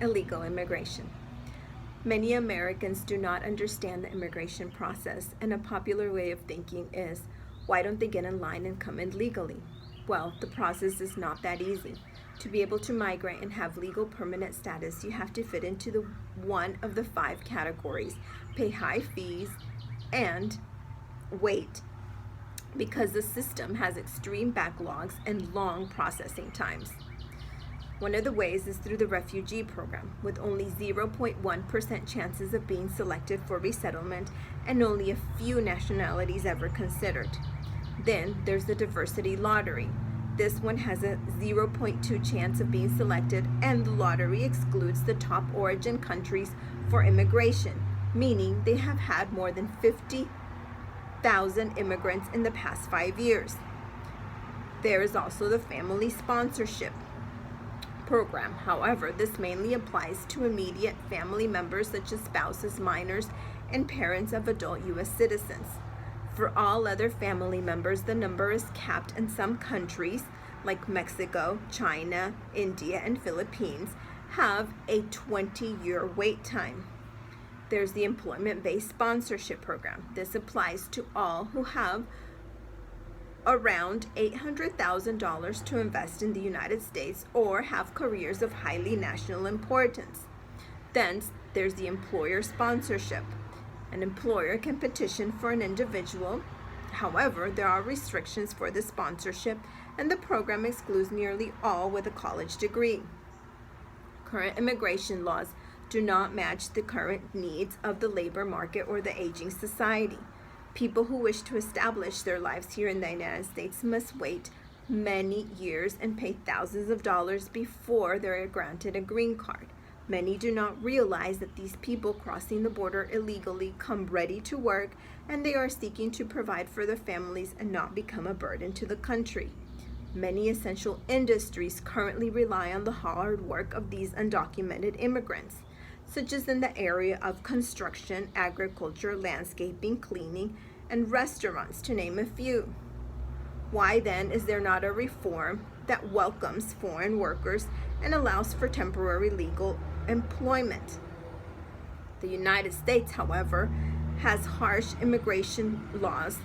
Illegal immigration. Many Americans do not understand the immigration process, and a popular way of thinking is, why don't they get in line and come in legally? Well, the process is not that easy. To be able to migrate and have legal permanent status, you have to fit into one of the 5 categories, pay high fees, and wait, because the system has extreme backlogs and long processing times. One of the ways is through the refugee program, with only 0.1% chances of being selected for resettlement and only a few nationalities ever considered. Then there's the diversity lottery. This one has a 0.2 chance of being selected, and the lottery excludes the top origin countries for immigration, meaning they have had more than 50,000 immigrants in the past 5 years. There is also the family sponsorship program. However, this mainly applies to immediate family members such as spouses, minors, and parents of adult U.S. citizens. For all other family members, the number is capped, and some countries like Mexico, China, India, and Philippines have a 20-year wait time. There's the employment-based sponsorship program. This applies to all who have around $800,000 to invest in the United States or have careers of highly national importance. Then there's the employer sponsorship. An employer can petition for an individual. However, there are restrictions for the sponsorship, and the program excludes nearly all with a college degree. Current immigration laws do not match the current needs of the labor market or the aging society. People who wish to establish their lives here in the United States must wait many years and pay thousands of dollars before they are granted a green card. Many do not realize that these people crossing the border illegally come ready to work, and they are seeking to provide for their families and not become a burden to the country. Many essential industries currently rely on the hard work of these undocumented immigrants, such as in the area of construction, agriculture, landscaping, cleaning, and restaurants, to name a few. Why then is there not a reform that welcomes foreign workers and allows for temporary legal employment? The United States, however, has harsh immigration laws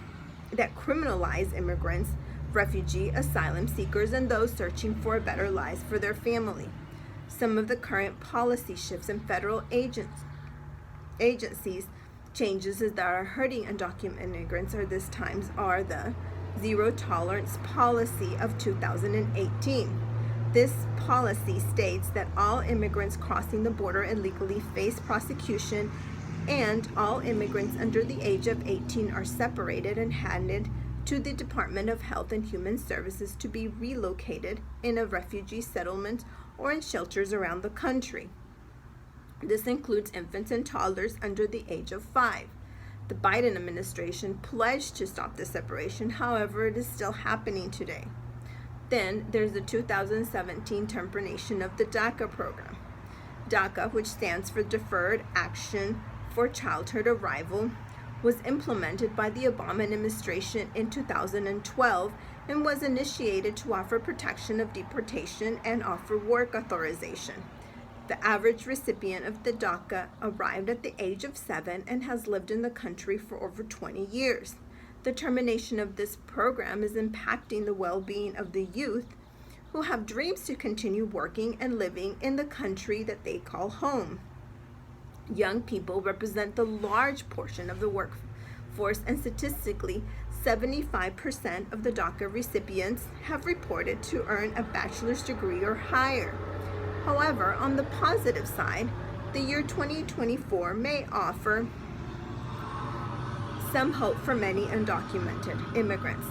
that criminalize immigrants, refugee, asylum seekers, and those searching for a better life for their family. Some of the current policy shifts in federal agencies changes that are hurting undocumented immigrants this times are the zero tolerance policy of 2018. This policy states that all immigrants crossing the border illegally face prosecution, and all immigrants under the age of 18 are separated and handed to the Department of Health and Human Services to be relocated in a refugee settlement or in shelters around the country. This includes infants and toddlers under the age of 5. The Biden administration pledged to stop this separation, however, it is still happening today. Then there's the 2017 termination of the DACA program. DACA, which stands for Deferred Action for Childhood Arrival, was implemented by the Obama administration in 2012 and was initiated to offer protection of deportation and offer work authorization. The average recipient of the DACA arrived at the age of 7 and has lived in the country for over 20 years. The termination of this program is impacting the well-being of the youth who have dreams to continue working and living in the country that they call home. Young people represent the large portion of the workforce, and statistically, 75% of the DACA recipients have reported to earn a bachelor's degree or higher. However, on the positive side, the year 2024 may offer some hope for many undocumented immigrants.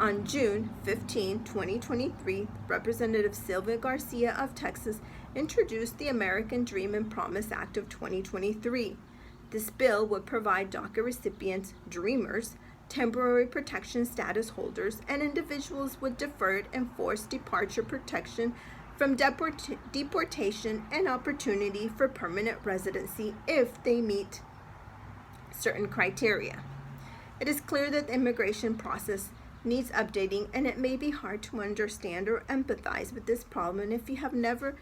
On June 15, 2023, Representative Sylvia Garcia of Texas introduced the American Dream and Promise Act of 2023. This bill would provide DACA recipients, dreamers, temporary protection status holders, and individuals with deferred and forced departure protection from deportation and opportunity for permanent residency if they meet certain criteria. It is clear that the immigration process needs updating, and it may be hard to understand or empathize with this problem if you have never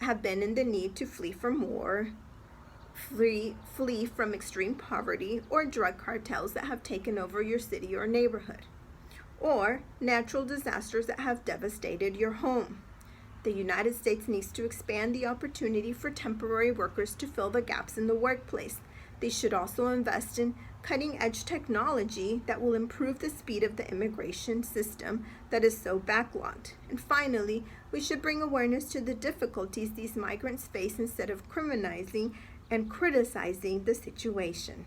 have been in the need to flee from war, flee from extreme poverty, or drug cartels that have taken over your city or neighborhood, or natural disasters that have devastated your home. The United States needs to expand the opportunity for temporary workers to fill the gaps in the workplace. They should also invest in cutting-edge technology that will improve the speed of the immigration system that is so backlogged. And finally, we should bring awareness to the difficulties these migrants face instead of criminalizing and criticizing the situation.